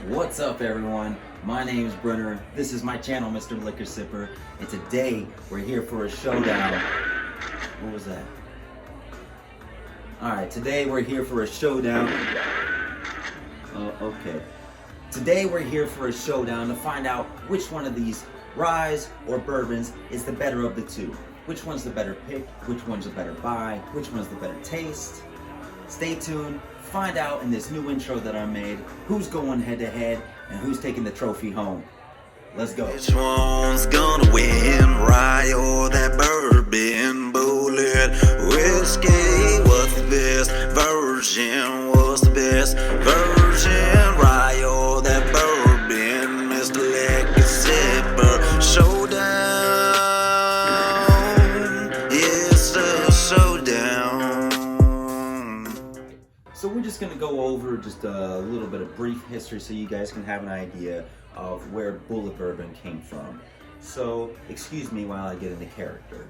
What's up, everyone? My name is Brunner. This is my channel, Mr. Liquor Sipper, and today we're here for a showdown. What was that? Alright, today we're here for a showdown. Okay. Today we're here for a showdown to find out which one of these ryes or bourbons is the better of the two. Which one's the better pick, which one's the better buy, which one's the better taste. Stay tuned, find out in this new intro that I made who's going head to head and who's taking the trophy home. Let's go. Which one's gonna win, rye or that bourbon bullet whiskey? What's the best version? What's the best version, rye or that bourbon? Mr. Liquor Sipper showdown. It's a showdown. So we're just gonna go over just a little bit of brief history so you guys can have an idea of where Bulleit bourbon came from. So excuse me while I get into character.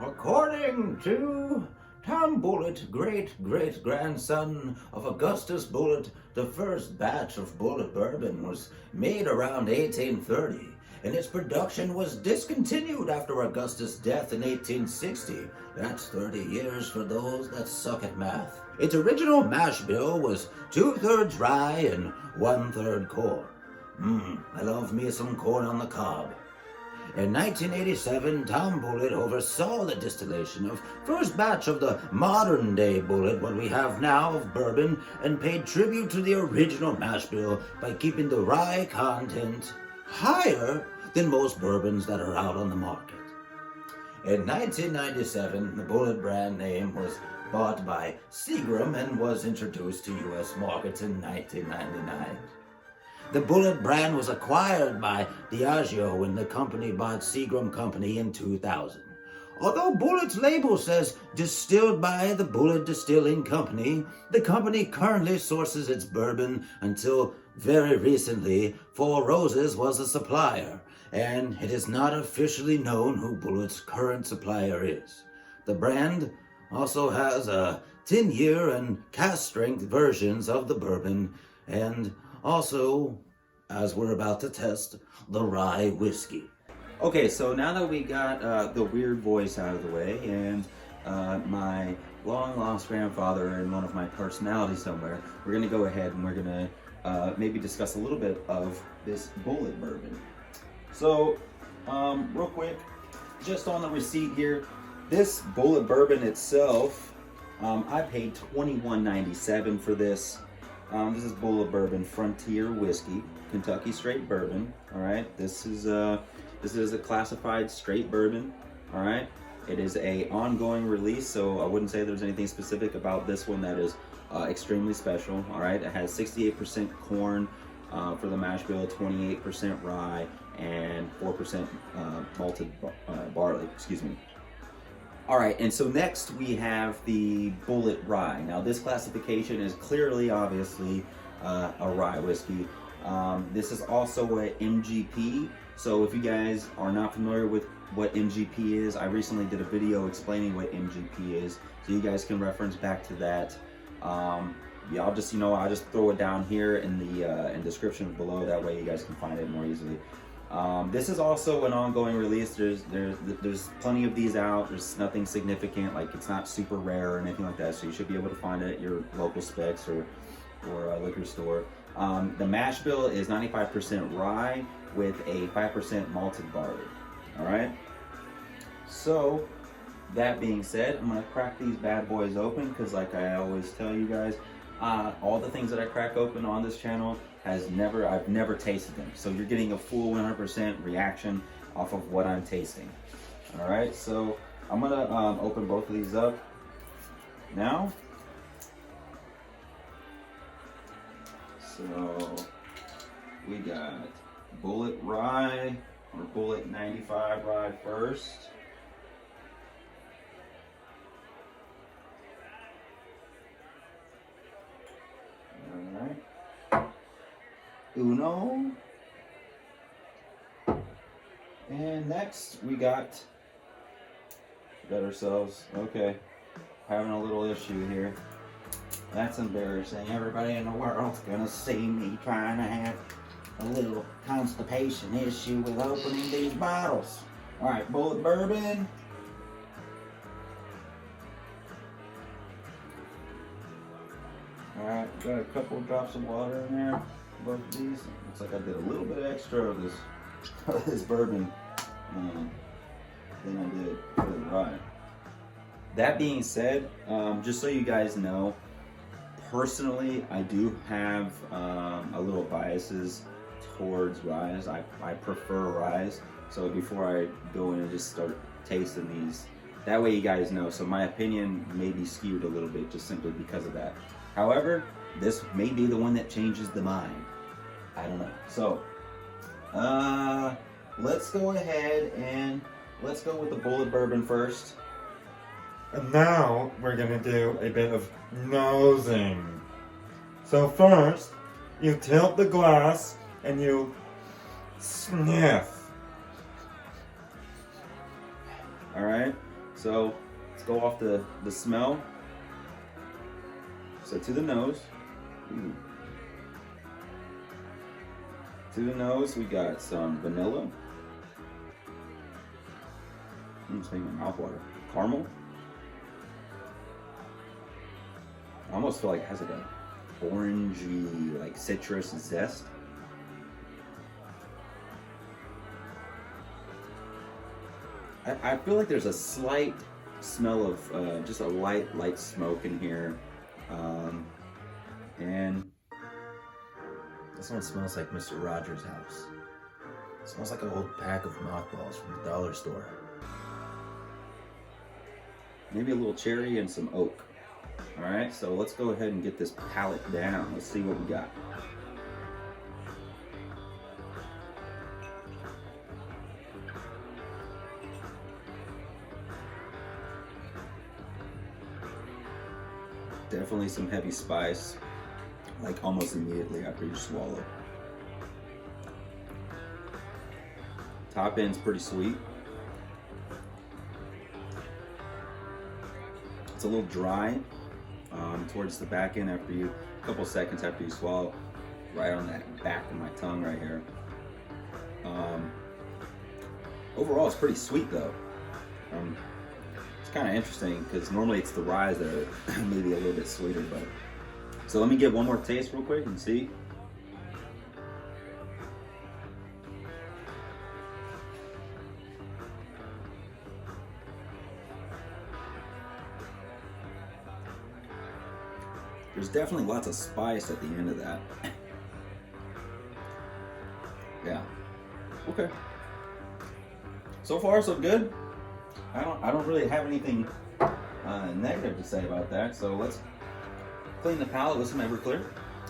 According to Tom Bulleit, great-great-grandson of Augustus Bulleit, the first batch of Bulleit bourbon was made around 1830, and its production was discontinued after Augustus' death in 1860. That's 30 years for those that suck at math. Its original mash bill was 2/3 rye and 1/3 corn. I love me some corn on the cob. In 1987, Tom Bulleit oversaw the distillation of first batch of the modern-day Bulleit, what we have now of bourbon, and paid tribute to the original mash bill by keeping the rye content higher than most bourbons that are out on the market. In 1997, the Bulleit brand name was bought by Seagram and was introduced to U.S. markets in 1999. The Bulleit brand was acquired by Diageo when the company bought Seagram Company in 2000. Although Bulleit's label says distilled by the Bulleit Distilling Company, the company currently sources its bourbon until very recently Four Roses was a supplier, and it is not officially known who Bulleit's current supplier is. The brand also has a 10-year and cask-strength versions of the bourbon, and also, as we're about to test, the rye whiskey. Okay, so now that we got the weird voice out of the way and my long-lost grandfather and one of my personalities somewhere, we're going to go ahead and we're going to maybe discuss a little bit of this Bulleit bourbon. So, real quick, just on the receipt here, this Bulleit bourbon itself, I paid $21.97 for this. This is Bulleit Bourbon Frontier Whiskey, Kentucky Straight Bourbon. All right, this is a classified straight bourbon. All right, it is a ongoing release, so I wouldn't say there's anything specific about this one that is extremely special. All right, it has 68% corn for the mash bill, 28% rye, and 4% malted barley. Excuse me. All right, and so next we have the Bulleit Rye. Now this classification is clearly, obviously, a rye whiskey. This is also a MGP. So if you guys are not familiar with what MGP is, I recently did a video explaining what MGP is, so you guys can reference back to that. Yeah, I'll just throw it down here in the description below. That way you guys can find it more easily. This is also an ongoing release. There's plenty of these out. There's nothing significant, like it's not super rare or anything like that, so you should be able to find it at your local Specs or a liquor store. The mash bill is 95% rye with a 5% malted barley. All right, so that being said, I'm gonna crack these bad boys open because, like I always tell you guys, all the things that I crack open on this channel I've never tasted them. So you're getting a full 100% reaction off of what I'm tasting. All right, so I'm gonna open both of these up now. So we got Bulleit Rye or Bulleit 95 Rye first. All right. Uno. And next we got ourselves, okay, having a little issue here. That's embarrassing. Everybody in the world's gonna see me trying to have a little constipation issue with opening these bottles. Alright, Bulleit bourbon. Alright, got a couple of drops of water in there. Both of these. Looks like I did a little bit extra of this bourbon than I did for the rye. That being said, just so you guys know, personally, I do have a little biases towards ryes. I prefer ryes. So before I go in and just start tasting these, that way you guys know. So my opinion may be skewed a little bit just simply because of that. However, this may be the one that changes the mind. I don't know. So, let's go ahead and let's go with the Bulleit bourbon first. And now we're gonna do a bit of nosing. So first, you tilt the glass and you sniff. Alright, so let's go off the smell. So to the nose. Ooh. To the nose, we got some vanilla. I'm just making my mouth water. Caramel. I almost feel like it has like a orangey, like citrus zest. I feel like there's a slight smell of just a light smoke in here. And this one smells like Mr. Rogers' house. It smells like an old pack of mothballs from the dollar store. Maybe a little cherry and some oak. Alright, so let's go ahead and get this palate down. Let's see what we got. Definitely some heavy spice, like almost immediately after you swallow. Top end's pretty sweet. It's a little dry towards the back end after you, a couple seconds after you swallow, right on that back of my tongue right here. Overall, it's pretty sweet though. It's kind of interesting because normally it's the ryes that are maybe a little bit sweeter, but so let me get one more taste real quick and see. There's definitely lots of spice at the end of that. Yeah. Okay. So far, so good. I don't really have anything negative to say about that. So let's clean the palate with some Everclear.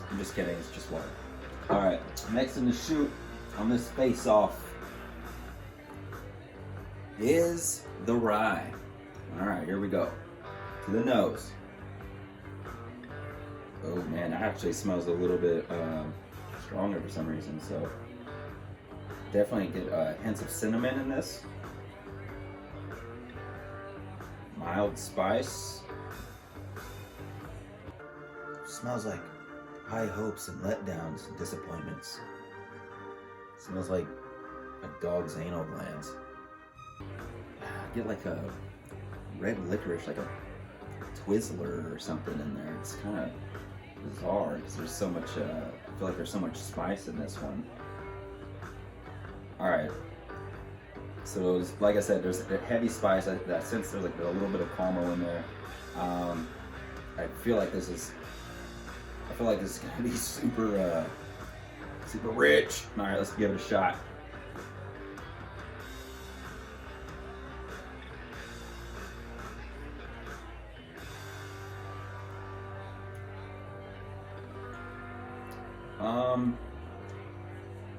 I'm just kidding. It's just water. All right. Next in the chute on this face-off is the rye. All right. Here we go. To the nose. Oh man, it actually smells a little bit stronger for some reason. So definitely get hints of cinnamon in this. Mild spice. Smells like high hopes and letdowns and disappointments. Smells like a dog's anal glands. I get like a red licorice, like a Twizzler or something in there. It's kind of bizarre because there's so much, I feel like there's so much spice in this one. All right. So like I said, there's a heavy spice. I sense there's like a little bit of caramel in there. I feel like this is gonna be super rich. All right, let's give it a shot.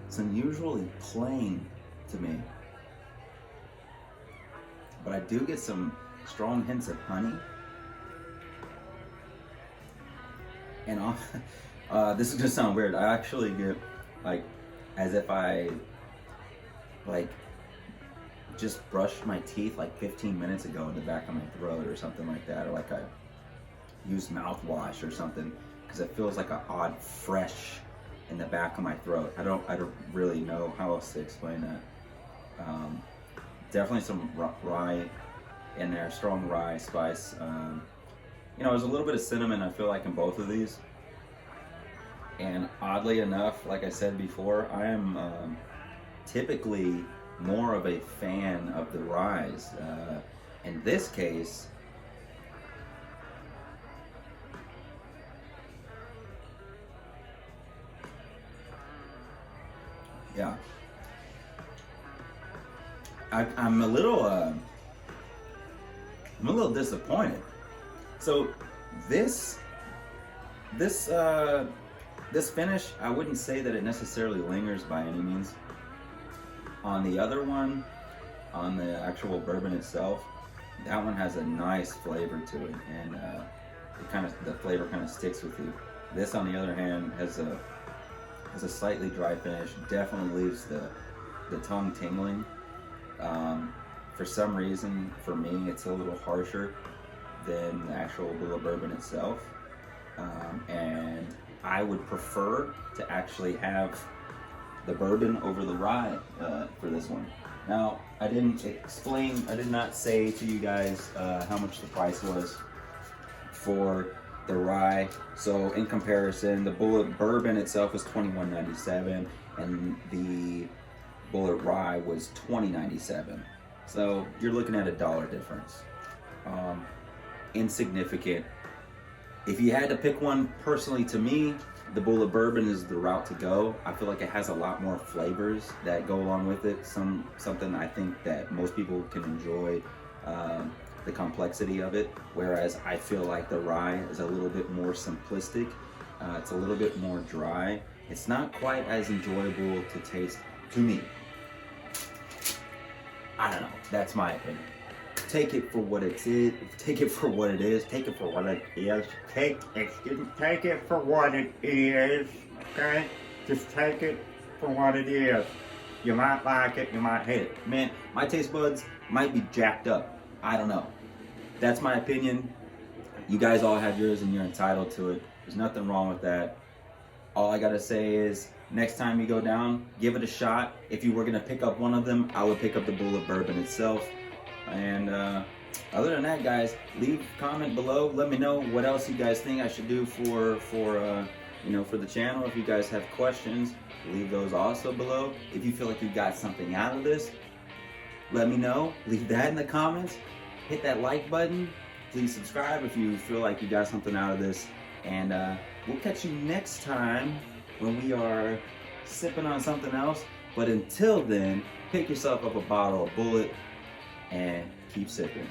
It's unusually plain to me, but I do get some strong hints of honey. And this is gonna sound weird. I actually get like as if I like just brushed my teeth like 15 minutes ago in the back of my throat or something like that, or like I use mouthwash or something, because it feels like an odd fresh in the back of my throat. I don't really know how else to explain that. Definitely some rye in there, strong rye spice. You know, there's a little bit of cinnamon, I feel like, in both of these. And oddly enough, like I said before, I am typically more of a fan of the ryes. In this case, yeah, I'm a little disappointed. So this finish, I wouldn't say that it necessarily lingers by any means. On the other one, on the actual bourbon itself, that one has a nice flavor to it, and the flavor kind of sticks with you. This, on the other hand, has a slightly dry finish. Definitely leaves the tongue tingling. For some reason, for me, it's a little harsher than the actual Bulleit bourbon itself, and I would prefer to actually have the bourbon over the rye for this one. Now, I did not say to you guys how much the price was for the rye. So in comparison, the Bulleit bourbon itself was $21.97 and the Bulleit rye was $20.97. So you're looking at $1 difference. Insignificant. If you had to pick one, personally, to me, the Bulleit bourbon is the route to go. I feel like it has a lot more flavors that go along with it. Something I think that most people can enjoy, the complexity of it. Whereas I feel like the rye is a little bit more simplistic. It's a little bit more dry. It's not quite as enjoyable to taste to me. I don't know. That's my opinion. Take it for what it is. Take it for what it is. Take it for what it is. Take it for what it is. Okay? Just take it for what it is. You might like it, you might hate it. Man, my taste buds might be jacked up. I don't know. That's my opinion. You guys all have yours and you're entitled to it. There's nothing wrong with that. All I gotta say is, next time you go down, give it a shot. If you were gonna pick up one of them, I would pick up the Bulleit bourbon itself. And other than that, guys, leave a comment below. Let me know what else you guys think I should do for the channel. If you guys have questions, leave those also below. If you feel like you got something out of this, let me know. Leave that in the comments. Hit that like button. Please subscribe if you feel like you got something out of this. And we'll catch you next time when we are sipping on something else. But until then, pick yourself up a bottle of Bulleit and keep sipping.